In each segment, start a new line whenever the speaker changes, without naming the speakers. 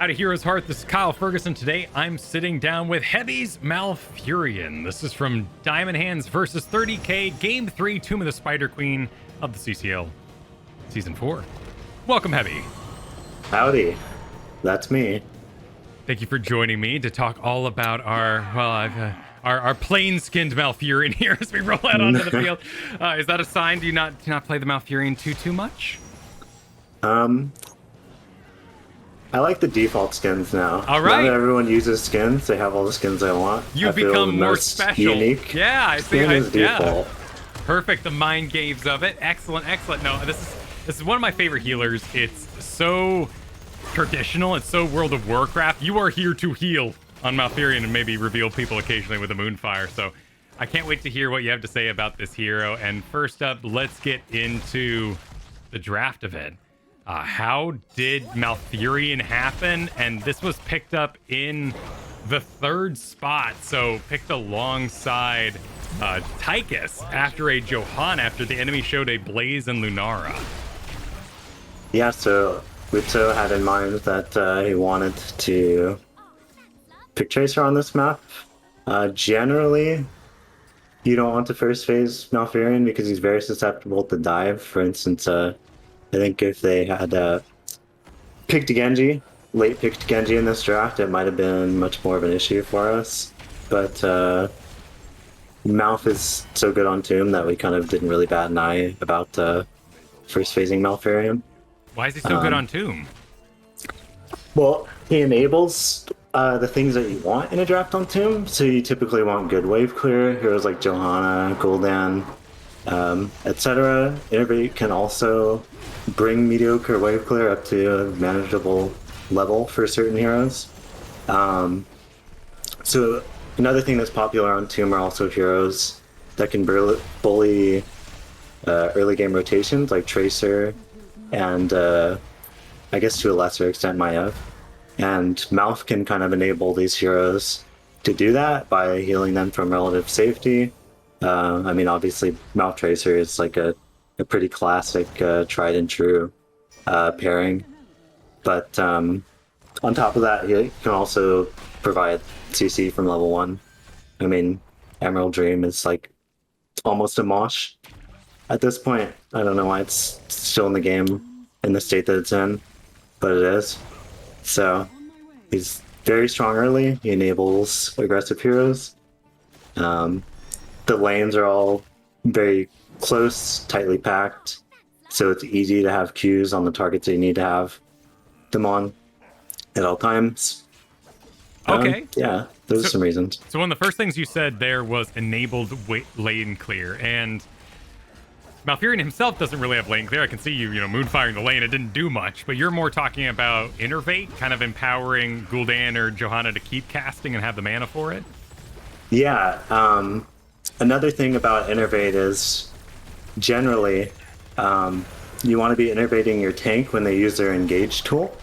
Howdy Heroes Hearth, this is Kyle Fergusson. Today I'm sitting down with Hebi's Malfurion. This is from Diamond Hands versus 30k, Game 3, Tomb of the Spider Queen of the CCL Season 4. Welcome, Hebi.
Howdy, that's me.
Thank you for joining me to talk all about our plain-skinned Malfurion here as we roll out onto the field. Is that a sign? Do you not play the Malfurion too much?
I like the default skins now.
All right.
Now that everyone uses skins, they have all the skins I want.
You've become more special.
Unique.
Yeah, I see.
Skin is default.
Perfect. The mind games of it. Excellent. No, this is one of my favorite healers. It's so traditional. It's so World of Warcraft. You are here to heal on Malfurion and maybe reveal people occasionally with a Moonfire. So I can't wait to hear what you have to say about this hero. And first up, let's get into the draft of it. How did Malfurion happen? And this was picked up in the 3rd spot, so picked alongside Tychus after a Johanna, after the enemy showed a Blaze and Lunara.
Yeah, so Ruto had in mind that he wanted to pick Tracer on this map. Generally, you don't want to first phase Malfurion because he's very susceptible to dive. For instance, I think if they had picked Genji, late picked Genji in this draft, it might have been much more of an issue for us. But Malf is so good on Tomb that we kind of didn't really bat an eye about first phasing Malfurion.
Why is he so good on Tomb?
Well, he enables the things that you want in a draft on Tomb. So you typically want good wave clear, heroes like Johanna, Gul'dan, etc. Innervate can also bring mediocre wave clear up to a manageable level for certain heroes. So another thing that's popular on Tomb are also heroes that can bully early game rotations like Tracer and I guess to a lesser extent Maiev. And Malf can kind of enable these heroes to do that by healing them from relative safety. I mean, obviously, Malf Tracer is like a pretty classic, tried and true pairing. But on top of that, he can also provide CC from level 1. I mean, Emerald Dream is like almost a mosh at this point. I don't know why it's still in the game in the state that it's in, but it is. So he's very strong early. He enables aggressive heroes. The lanes are all very close, tightly packed, so it's easy to have Qs on the targets that you need to have them on at all times.
Okay.
Yeah, those are some reasons.
So one of the first things you said there was enabled lane clear, and Malfurion himself doesn't really have lane clear. I can see you moonfiring the lane. It didn't do much, but you're more talking about Innervate, kind of empowering Gul'dan or Johanna to keep casting and have the mana for it.
Yeah. Another thing about Innervate is generally you want to be innervating your tank when they use their engage tool.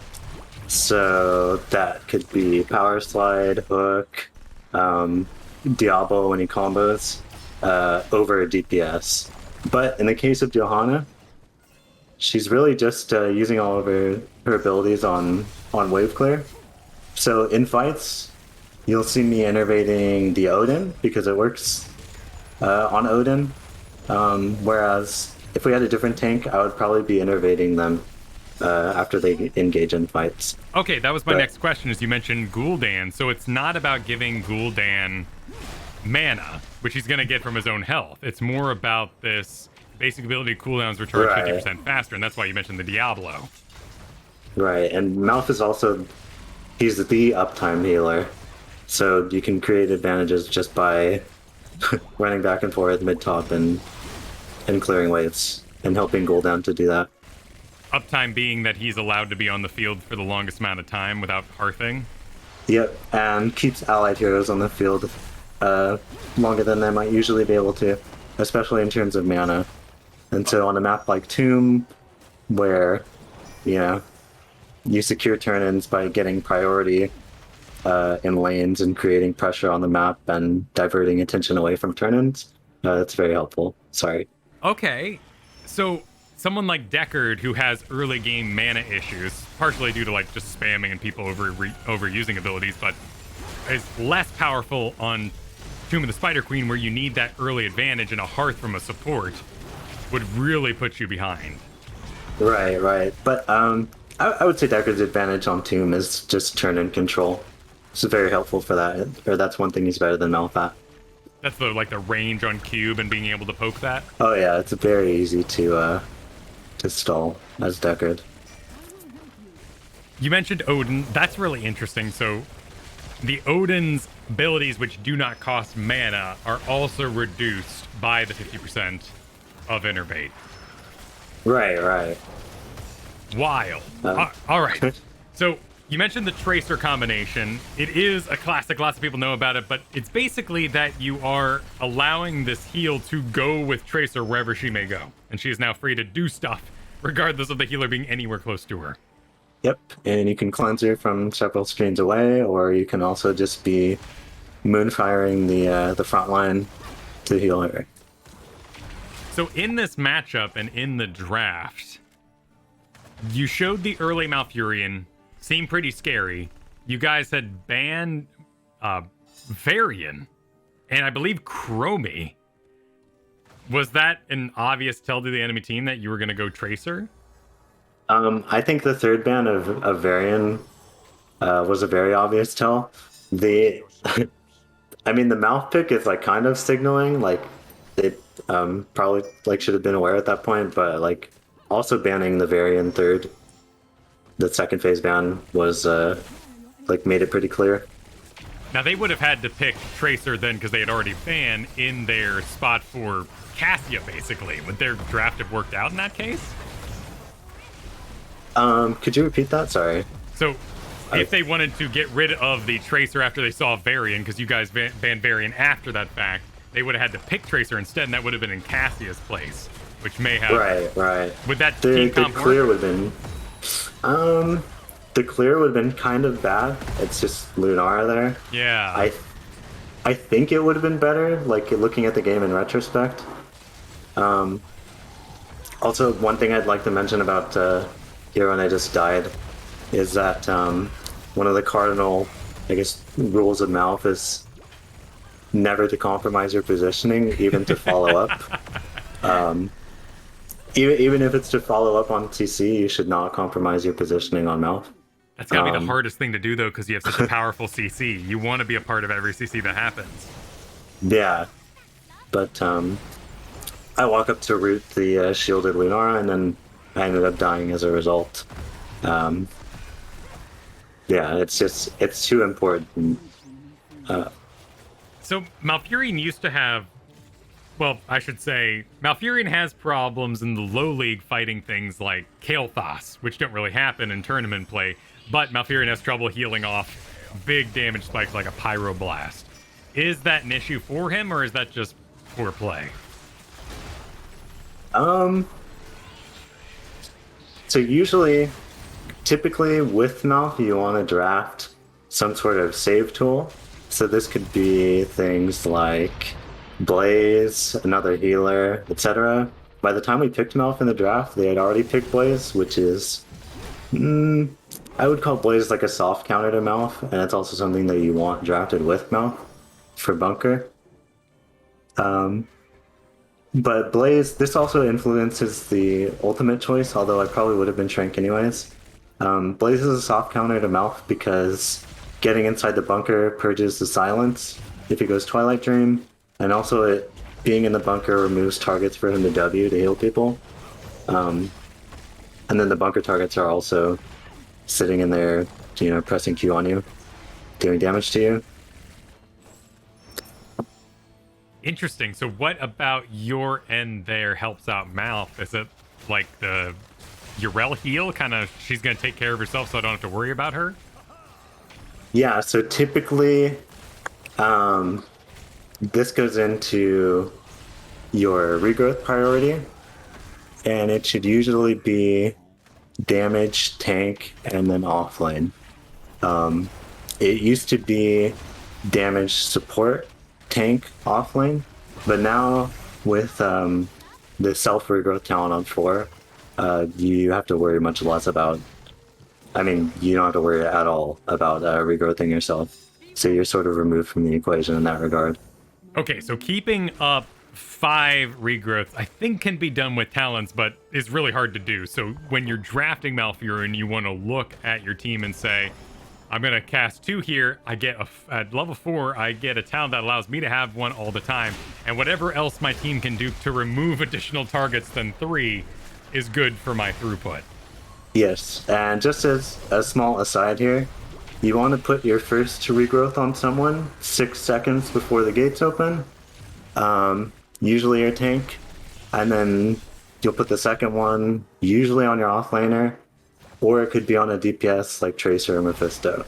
So that could be Power Slide, Hook, Diablo when he combos over DPS. But in the case of Johanna, she's really just using all of her abilities on wave clear. So in fights, you'll see me innervating the Odin because it works on Odin, whereas if we had a different tank, I would probably be innervating them after they engage in fights.
Okay, that was my next question, as you mentioned Gul'dan, so it's not about giving Gul'dan mana, which he's going to get from his own health. It's more about this basic ability cooldowns recharge 50% faster, and that's why you mentioned the Diablo. Right,
and Malf is also, he's the uptime healer, so you can create advantages just by running back and forth mid-top and clearing waves and helping Gul'dan to do that.
Uptime being that he's allowed to be on the field for the longest amount of time without hearthing?
Yep, and keeps allied heroes on the field longer than they might usually be able to, especially in terms of mana. And so on a map like Tomb, where, you secure turn-ins by getting priority in lanes and creating pressure on the map and diverting attention away from turn-ins, that's very helpful. Sorry.
Okay, so someone like Deckard, who has early game mana issues, partially due to like just spamming and people overusing abilities, but is less powerful on Tomb of the Spider Queen, where you need that early advantage, and a Hearth from a support would really put you behind.
Right. But I would say Deckard's advantage on Tomb is just turn and control. It's very helpful for that, or that's one thing he's better than Malf at.
That's the range on cube and being able to poke that.
Oh yeah, it's very easy to stall as Deckard.
You mentioned Odin. That's really interesting. So the Odin's abilities, which do not cost mana, are also reduced by the 50% of Innervate.
Right.
Wild. All right. So you mentioned the Tracer combination. It is a classic. Lots of people know about it, but it's basically that you are allowing this heal to go with Tracer wherever she may go. And she is now free to do stuff, regardless of the healer being anywhere close to her.
Yep, and you can cleanse her from several screens away, or you can also just be moonfiring the front line to heal her.
So in this matchup and in the draft, you showed the early Malfurion, seemed pretty scary. You guys had banned Varian, and I believe Chromie. Was that an obvious tell to the enemy team that you were going to go Tracer?
I think the third ban of Varian was a very obvious tell. The mouth pick is like kind of signaling like it probably like should have been aware at that point, but like also banning the Varian third, the second phase ban was like made it pretty clear.
Now they would have had to pick Tracer then because they had already banned in their spot for Cassia basically. Would their draft have worked out in that case?
Could you repeat that? Sorry.
So, if they wanted to get rid of the Tracer after they saw Varian, because you guys banned Varian after that fact, they would have had to pick Tracer instead, and that would have been in Cassia's place, which may have...
Right.
Would that
the
team comp
clear
work?
would have been... the clear would have been kind of bad. It's just Lunara there.
Yeah.
I think it would have been better, like looking at the game in retrospect. Also, one thing I'd like to mention about Hero and I Just Died is that one of the cardinal, I guess, rules of Malf is never to compromise your positioning, even to follow up. Even if it's to follow up on CC, you should not compromise your positioning on Malf.
That's gotta be the hardest thing to do, though, because you have such a powerful CC. You want to be a part of every CC that happens.
Yeah, but I walk up to root the shielded Lunara, and then I ended up dying as a result. Yeah, it's too important.
So Malfurion used to have, well, I should say, Malfurion has problems in the low league fighting things like Kael'thas, which don't really happen in tournament play, but Malfurion has trouble healing off big damage spikes like a Pyroblast. Is that an issue for him, or is that just poor play?
So typically with Malf, you want to draft some sort of save tool. So this could be things like Blaze, another healer, etc. By the time we picked Malf in the draft, they had already picked Blaze, which is... I would call Blaze like a soft counter to Malf, and it's also something that you want drafted with Malf for Bunker. But Blaze, this also influences the ultimate choice, although I probably would have been Shrink anyways. Blaze is a soft counter to Malf because getting inside the bunker purges the silence if he goes Twilight Dream, and also being in the bunker removes targets for him to W to heal people. And then the bunker targets are also sitting in there, pressing Q on you, doing damage to you.
Interesting. So what about your end there helps out Malf? Is it like the Urel heal? Kind of, she's going to take care of herself so I don't have to worry about her?
Yeah, so typically this goes into your regrowth priority, and it should usually be damage, tank, and then offlane. It used to be damage, support, tank, offlane, but now with the self regrowth talent on 4, you have to worry much less about. I mean, you don't have to worry at all about regrowthing yourself. So you're sort of removed from the equation in that regard.
Okay, so keeping up 5 regrowths, I think can be done with talents, but is really hard to do. So when you're drafting Malfurion, you want to look at your team and say, I'm going to cast 2 here. I get at level 4, I get a talent that allows me to have 1 all the time. And whatever else my team can do to remove additional targets than 3 is good for my throughput.
Yes, and just as a small aside here, you want to put your first regrowth on someone 6 seconds before the gates open, usually your tank, and then you'll put the second one usually on your offlaner, or it could be on a DPS like Tracer or Mephisto,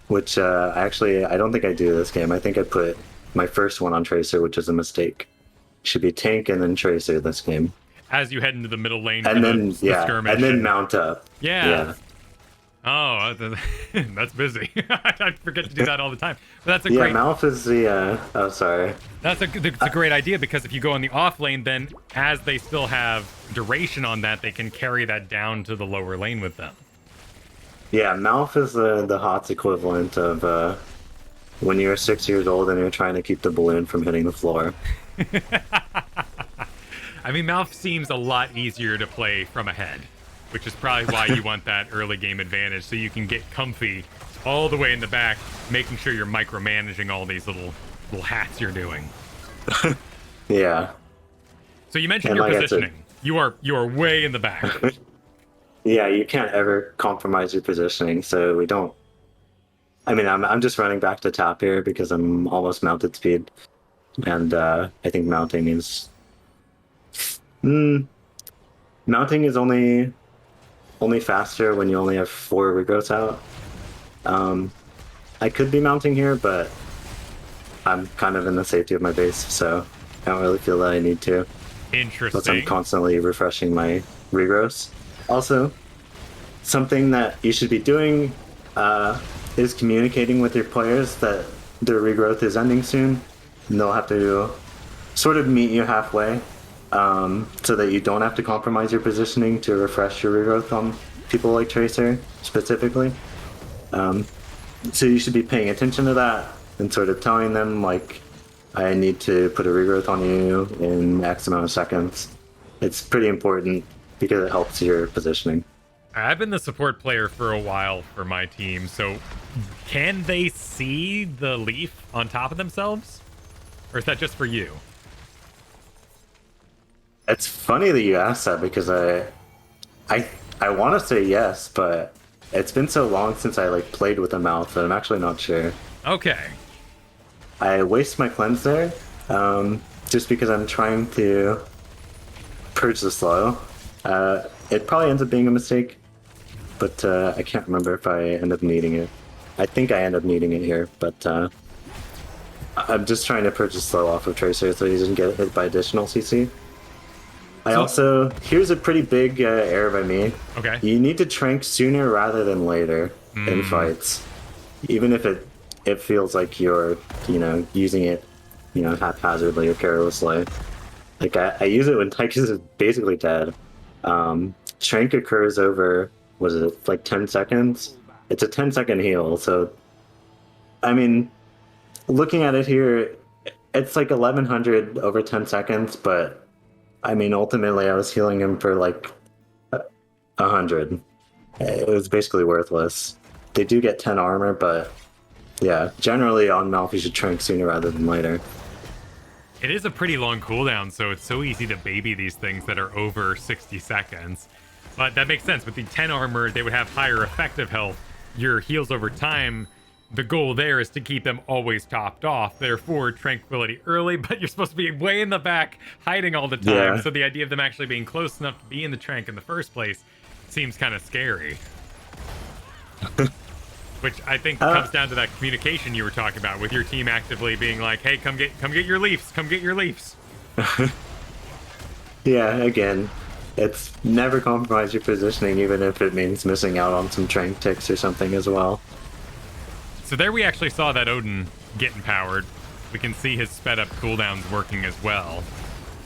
which actually I don't think I do this game. I think I put my first one on Tracer, which is a mistake. Should be tank and then Tracer this game.
As you head into the middle lane
and
for
then
the skirmish.
And then mount up.
Yeah. Oh, that's busy. I forget to do that all the time. But that's a great.
Malf is the. Oh, sorry.
It's a great idea, because if you go on the off lane, then as they still have duration on that, they can carry that down to the lower lane with them.
Yeah, Malf is the HOTS equivalent of when you're 6 years old and you're trying to keep the balloon from hitting the floor.
I mean, Malf seems a lot easier to play from ahead, which is probably why you want that early game advantage, so you can get comfy all the way in the back, making sure you're micromanaging all these little hats you're doing.
Yeah.
So you mentioned your positioning. You are way in the back.
Yeah, you can't ever compromise your positioning, so we don't. I mean, I'm just running back to top here because I'm almost mounted speed, and I think mounting is. Mounting is only faster when you only have 4 regrowths out. I could be mounting here, but I'm kind of in the safety of my base, so I don't really feel that I need to.
Interesting.
But I'm constantly refreshing my regrowths. Also, something that you should be doing is communicating with your players that their regrowth is ending soon, and they'll have to sort of meet you halfway. So that you don't have to compromise your positioning to refresh your regrowth on people like Tracer, specifically. So you should be paying attention to that and sort of telling them, like, I need to put a regrowth on you in X amount of seconds. It's pretty important because it helps your positioning.
I've been the support player for a while for my team, so can they see the leaf on top of themselves? Or is that just for you?
It's funny that you asked that because I want to say yes, but it's been so long since I played with a mouth that I'm actually not sure.
Okay.
I waste my cleanse there, just because I'm trying to purge the slow. It probably ends up being a mistake, but I can't remember if I end up needing it. I think I end up needing it here, but I'm just trying to purge the slow off of Tracer so he doesn't get hit by additional CC. Here's a pretty big error by me.
Okay.
You need to trank sooner rather than later in fights. Even if it feels like you're, using it, haphazardly or carelessly. Like, I use it when Tychus is basically dead. Trank occurs over, 10 seconds? It's a 10-second heal, so, I mean, looking at it here, it's 1100 over 10 seconds, but I mean, ultimately, I was healing him for 100. It was basically worthless. They do get 10 armor, but yeah, generally on Malf, you should trank sooner rather than later.
It is a pretty long cooldown, so it's so easy to baby these things that are over 60 seconds. But that makes sense. With the 10 armor, they would have higher effective health. Your heals over time, the goal there is to keep them always topped off. Therefore, tranquility early, but you're supposed to be way in the back, hiding all the time. Yeah. So the idea of them actually being close enough to be in the trank in the first place seems kind of scary. Which I think comes down to that communication you were talking about, with your team actively being like, "Hey, come get your leafs, come get your leafs."
Yeah, again, it's never compromise your positioning, even if it means missing out on some trank ticks or something as well.
So there we actually saw that Odin get empowered. We can see his sped up cooldowns working as well.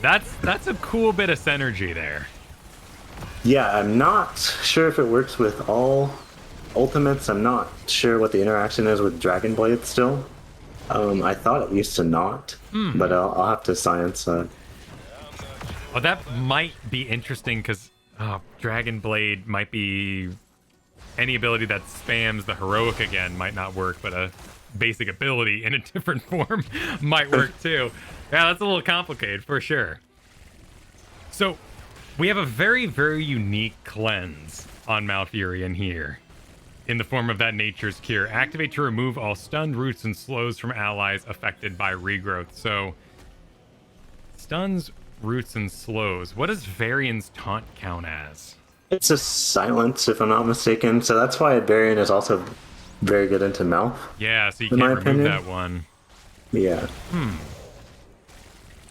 That's a cool bit of synergy there.
Yeah, I'm not sure if it works with all ultimates. I'm not sure what the interaction is with Dragon Blade still. I thought it used to not, but I'll have to science that.
Oh, that might be interesting because Dragon Blade might be any ability that spams the heroic again might not work, but a basic ability in a different form might work too. Yeah, that's a little complicated for sure. So we have a very, very unique cleanse on Malfurion here in the form of that Nature's Cure. Activate to remove all stunned, roots, and slows from allies affected by regrowth. So stuns, roots, and slows. What does Varian's taunt count as?
It's a silence, if I'm not mistaken. So that's why Varian is also very good into Malf.
Yeah, so you
in
can't
my
remove
opinion.
that one.
Yeah.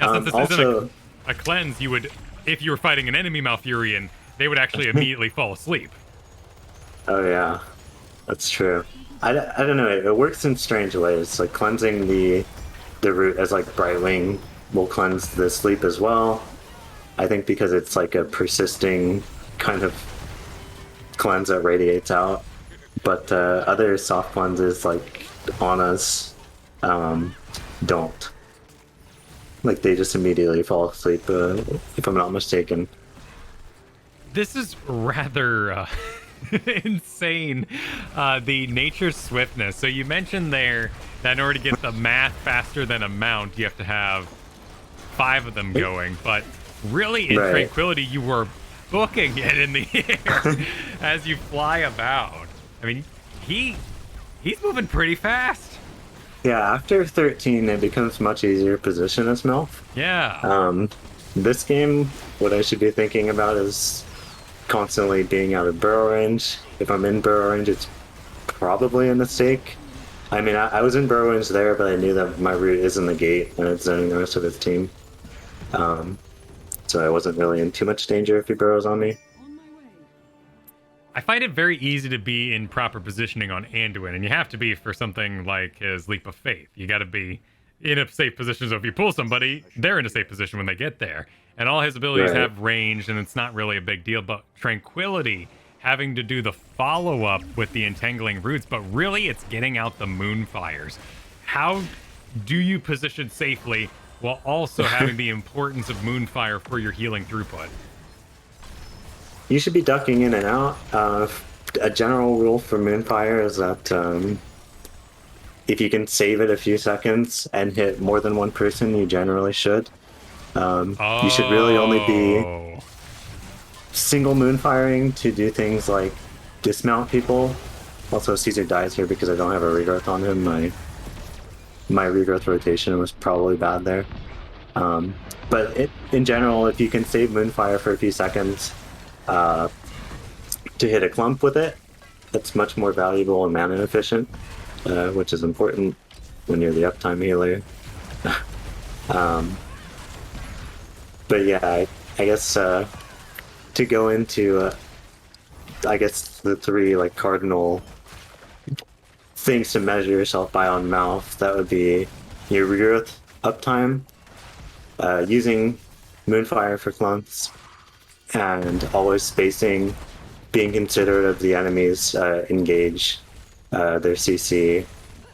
Now, since this
also,
isn't a cleanse, you would, if you were fighting an enemy Malfurion, they would actually immediately fall asleep.
oh yeah, that's true. I don't know. It works in strange ways. Like cleansing the root as like Brightwing will cleanse the sleep as well. I think because it's like a persisting kind of cleanse that radiates out. But other soft cleanses like Anna's don't. Like they just immediately fall asleep, if I'm not mistaken.
This is rather insane. The Nature's Swiftness. So you mentioned there that in order to get the math faster than a mount, you have to have 5 of them going. But really, in
Right.
Tranquility, you were booking it in the air as you fly about. I mean, he's moving pretty fast.
Yeah, after 13, it becomes much easier position as Malf.
Yeah.
This game, what I should be thinking about is constantly being out of burrow range. If I'm in burrow range, it's probably a mistake. I mean, I was in burrow range there, but I knew that my root is in the gate and it's zoning the rest of his team. So I wasn't really in too much danger if he burrows on me.
I find it very easy to be in proper positioning on Anduin, and you have to be for something like his Leap of Faith. You got to be in a safe position, so if you pull somebody, they're in a safe position when they get there. And all his abilities
Right.
have range, and it's not really a big deal, but Tranquility, having to do the follow-up with the Entangling Roots, but really it's getting out the Moonfires. How do you position safely while also having the importance of Moonfire for your healing throughput?
You should be ducking in and out. A general rule for Moonfire is that if you can save it a few seconds and hit more than one person, you generally should. You should really only be single Moonfiring to do things like dismount people. Also, Caesar dies here because I don't have a regrowth on him. My regrowth rotation was probably bad there. But in general, if you can save Moonfire for a few seconds, to hit a clump with it, that's much more valuable and mana efficient, which is important when you're the uptime healer. But yeah, I guess to go into I guess the 3 like cardinal things to measure yourself by on Malf, that would be your regrowth uptime, using Moonfire for clumps, and always spacing, being considerate of the enemies engage, their CC.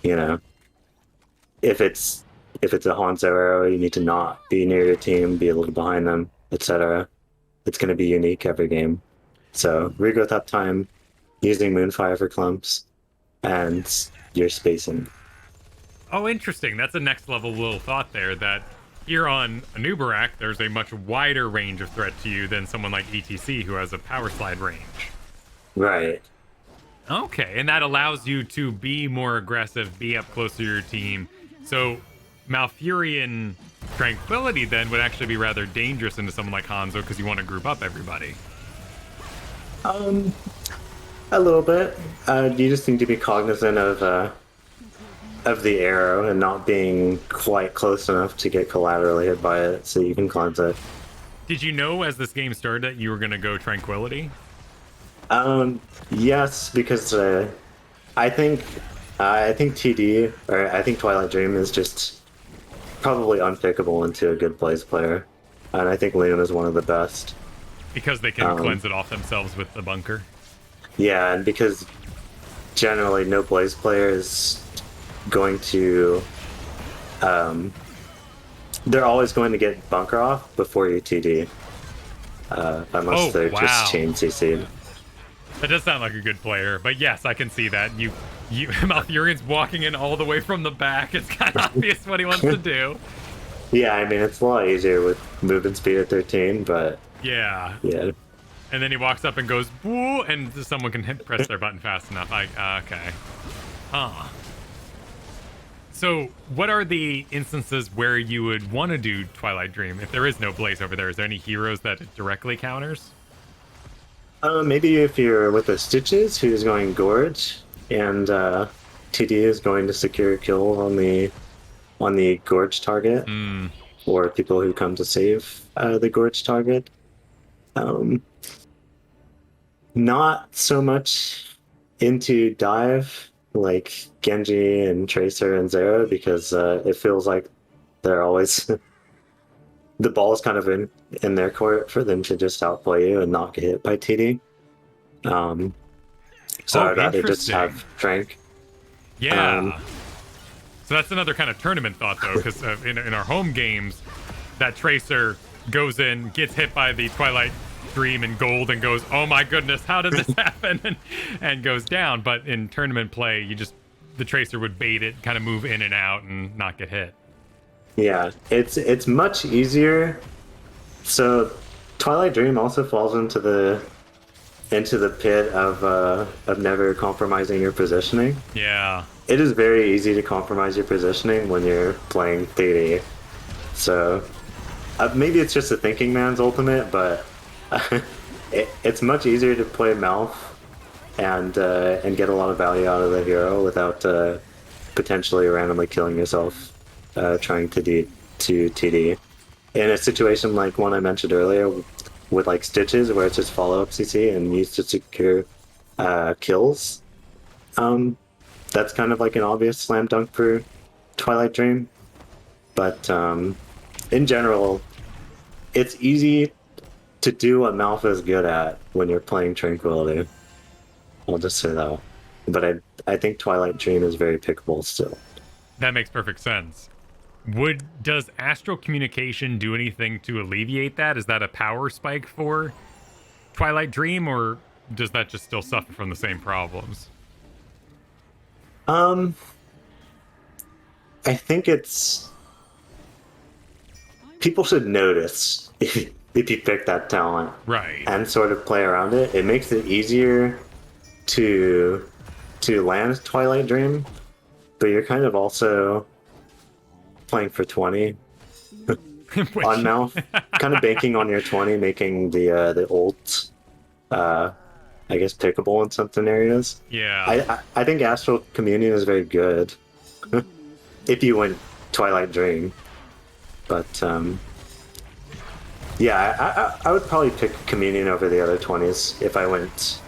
You know, if it's a Hanzo arrow, you need to not be near your team, be a little behind them, etc. It's going to be unique every game. So regrowth uptime, using Moonfire for clumps, and your spacing.
Oh, interesting. That's a next level little thought there, that here on Anubarak, there's a much wider range of threat to you than someone like ETC, who has a power slide range.
Right.
Okay, and that allows you to be more aggressive, be up close to your team. So Malfurion Tranquility then would actually be rather dangerous into someone like Hanzo, because you want to group up everybody.
A little bit. You just need to be cognizant of the arrow and not being quite close enough to get collaterally hit by it, so you can cleanse it.
Did you know as this game started that you were going to go Tranquility?
Yes, because I think TD, or I think Twilight Dream is just probably unpickable into a good plays player, and I think Liam is one of the best.
Because they can cleanse it off themselves with the bunker.
Yeah, and because generally no Blaze player is going to they're always going to get bunker off before you TD. Unless they're just chain CC'd.
That does sound like a good player, but yes, I can see that. You Malfurion's walking in all the way from the back. It's kind of obvious what he wants to do.
Yeah, I mean, it's a lot easier with movement speed at 13, but...
Yeah.
Yeah.
And then he walks up and goes, woo, and someone can press their button fast enough. Okay. Huh. So, what are the instances where you would want to do Twilight Dream? If there is no Blaze over there, is there any heroes that it directly counters?
Maybe if you're with the Stitches, who's going Gorge, and TD is going to secure a kill on the Gorge target, or people who come to save the Gorge target. Not so much into dive like Genji and Tracer and Zera, because it feels like they're always the ball is kind of in their court for them to just outplay you and not get hit by TD. So I'd rather just have Trank.
Yeah. So that's another kind of tournament thought, though, because in our home games, that Tracer goes in, gets hit by the Twilight Dream and gold, and goes, "Oh my goodness, how did this happen?" and goes down. But in tournament play, the Tracer would bait it, kind of move in and out, and not get hit.
Yeah, it's much easier. So Twilight Dream also falls into the pit of never compromising your positioning.
Yeah. It
is very easy to compromise your positioning when you're playing 3D. So maybe it's just a thinking man's ultimate, but it's much easier to play Malf and get a lot of value out of the hero without potentially randomly killing yourself trying to TD. In a situation like one I mentioned earlier with like Stitches, where it's just follow-up CC and used to secure kills, that's kind of like an obvious slam dunk for Twilight Dream. But in general, it's easy to do what Malf is good at when you're playing Tranquility. I'll just say that. But I think Twilight Dream is very pickable still.
That makes perfect sense. Does Astral Communication do anything to alleviate that? Is that a power spike for Twilight Dream, or does that just still suffer from the same problems?
I think it's... people should notice if you pick that talent.
Right.
And sort of play around it. It makes it easier to land Twilight Dream, but you're kind of also playing for 20 on Malf, kind of banking on your 20, making the ult, I guess, pickable in some scenarios.
Yeah.
I think Astral Communion is very good if you went Twilight Dream, but yeah, I would probably pick Communion over the other 20s if I went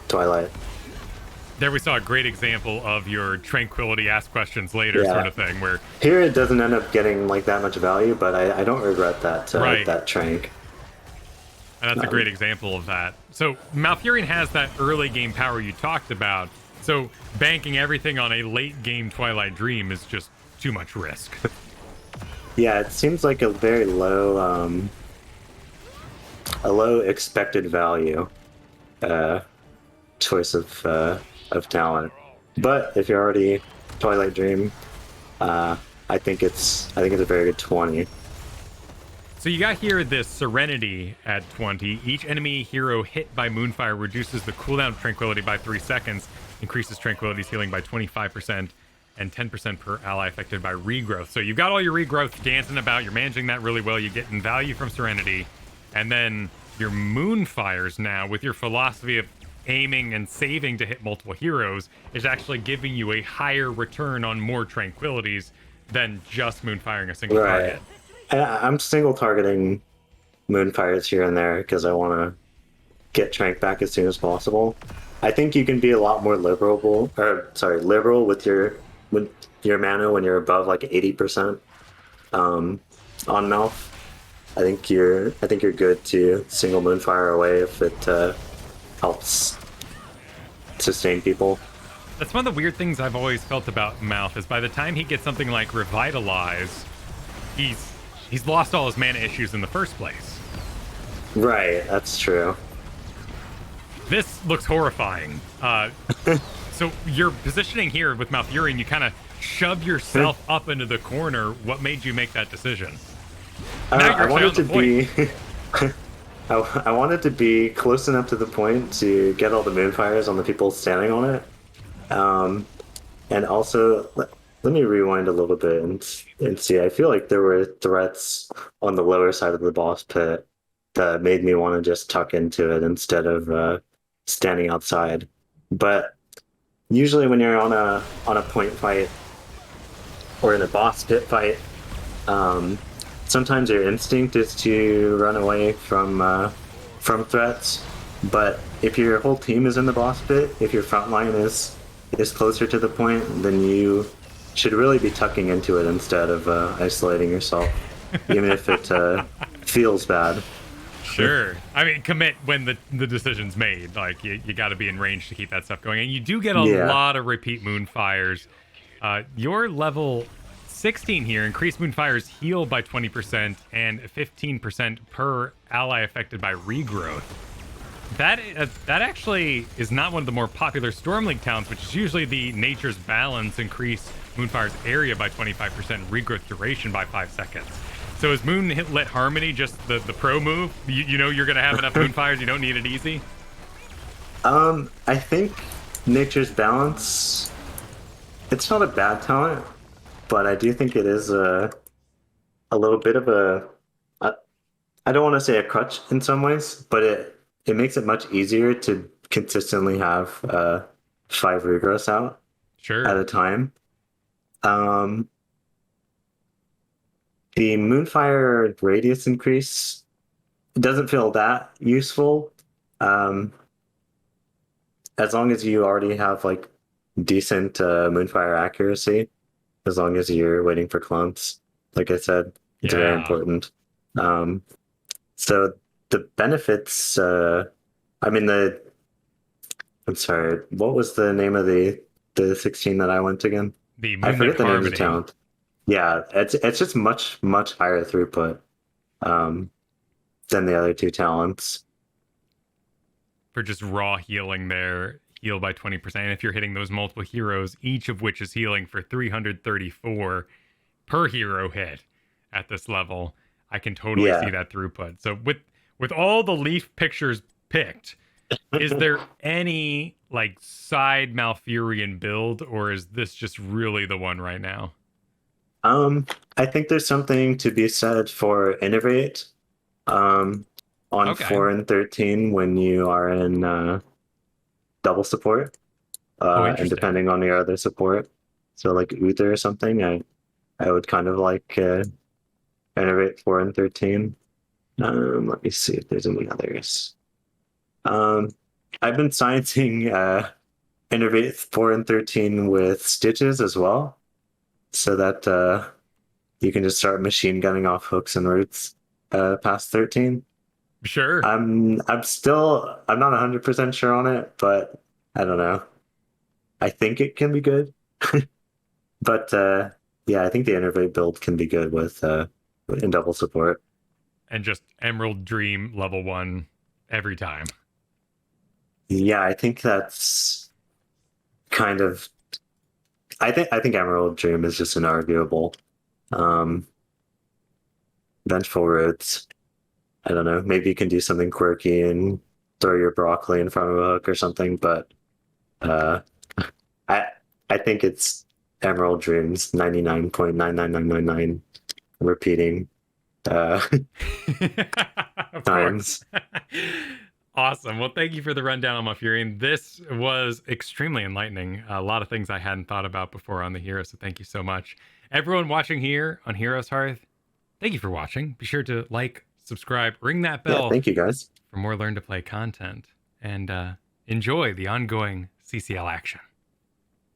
Twilight.
There we saw a great example of your Tranquility ask questions later sort of thing, where
here it doesn't end up getting like that much value, but I don't regret that that Trank.
And that's a great example of that. So Malfurion has that early game power you talked about. So banking everything on a late game Twilight Dream is just too much risk.
Yeah, it seems like a very low expected value choice of talent. But if you're already Twilight Dream, I think it's a very good 20.
So you got here this Serenity at 20. Each enemy hero hit by Moonfire reduces the cooldown of Tranquility by 3 seconds, increases Tranquility's healing by 25%, and 10% per ally affected by regrowth. So you've got all your regrowth dancing about, you're managing that really well, you're getting value from Serenity, and then your Moonfires now, with your philosophy of aiming and saving to hit multiple heroes, is actually giving you a higher return on more Tranquilities than just Moonfiring a single target.
I'm single targeting Moonfires here and there because I want to get Trank back as soon as possible. I think you can be a lot more liberal with your mana when you're above like 80% on Malf. I think you're good to single Moonfire away if it helps sustain people.
That's one of the weird things I've always felt about Malf is by the time he gets something like Revitalize, he's lost all his mana issues in the first place.
Right, that's true.
This looks horrifying. So your positioning here with Malfurion, you kind of shove yourself up into the corner. What made you make that decision? Now
I
you're
wanted to
actually
be. I wanted to be close enough to the point to get all the Moonfires on the people standing on it. And also, let me rewind a little bit and see. I feel like there were threats on the lower side of the boss pit that made me want to just tuck into it instead of standing outside. But usually, when you're on a point fight or in a boss pit fight, sometimes your instinct is to run away from threats. But if your whole team is in the boss pit, if your front line is closer to the point, then you should really be tucking into it instead of isolating yourself, even if it feels bad.
Sure. I mean, commit when the decision's made. Like, you got to be in range to keep that stuff going. And you do get a lot of repeat Moonfires. Your level 16 here, increased Moonfire's heal by 20% and 15% per ally affected by regrowth. That actually is not one of the more popular Storm League talents, which is usually the Nature's Balance increase Moonfire's area by 25%, regrowth duration by 5 seconds. So is Moonlit Harmony just the pro move? You know you're going to have enough Moonfires, you don't need it easy?
I think Nature's Balance, it's not a bad talent, but I do think it is a little bit of I don't want to say a crutch in some ways, but it makes it much easier to consistently have 5 regrowths out at a time. The Moonfire radius increase doesn't feel that useful. As long as you already have like decent Moonfire accuracy, as long as you're waiting for clones, like I said, it's very important. So the benefits, I'm sorry, what was the name of the 16 that I went again? I forget the name of the talent. Yeah, it's just much higher throughput than the other 2 talents.
For just raw healing there, heal by 20%. And if you're hitting those multiple heroes, each of which is healing for 334 per hero hit at this level, I can totally see that throughput. So with all the Leaf pictures picked, is there any like side Malfurion build, or is this just really the one right now?
I think there's something to be said for Innervate on 4 and 13 when you are in double support, and depending on your other support. So like Uther or something, I would kind of like Innervate 4 and 13. Let me see if there's any others. I've been sciencing Innervate 4 and 13 with Stitches as well, so that you can just start machine gunning off hooks and roots past 13.
Sure.
I'm not 100% sure on it, but I don't know. I think it can be good. But yeah, I think the Innervate build can be good with in double support.
And just Emerald Dream level 1 every time.
Yeah, I think that's kind of I think Emerald Dream is just an arguable vengeful roots. I don't know. Maybe you can do something quirky and throw your broccoli in front of a hook or something, but I think it's Emerald Dreams 99.99999 repeating times.
Awesome. Well, thank you for the rundown on Malfurion. This was extremely enlightening. A lot of things I hadn't thought about before on the hero, so thank you so much. Everyone watching here on Heroes Hearth, thank you for watching. Be sure to like, subscribe, ring that bell.
Yeah, thank you, guys.
For more Learn to Play content. And enjoy the ongoing CCL action.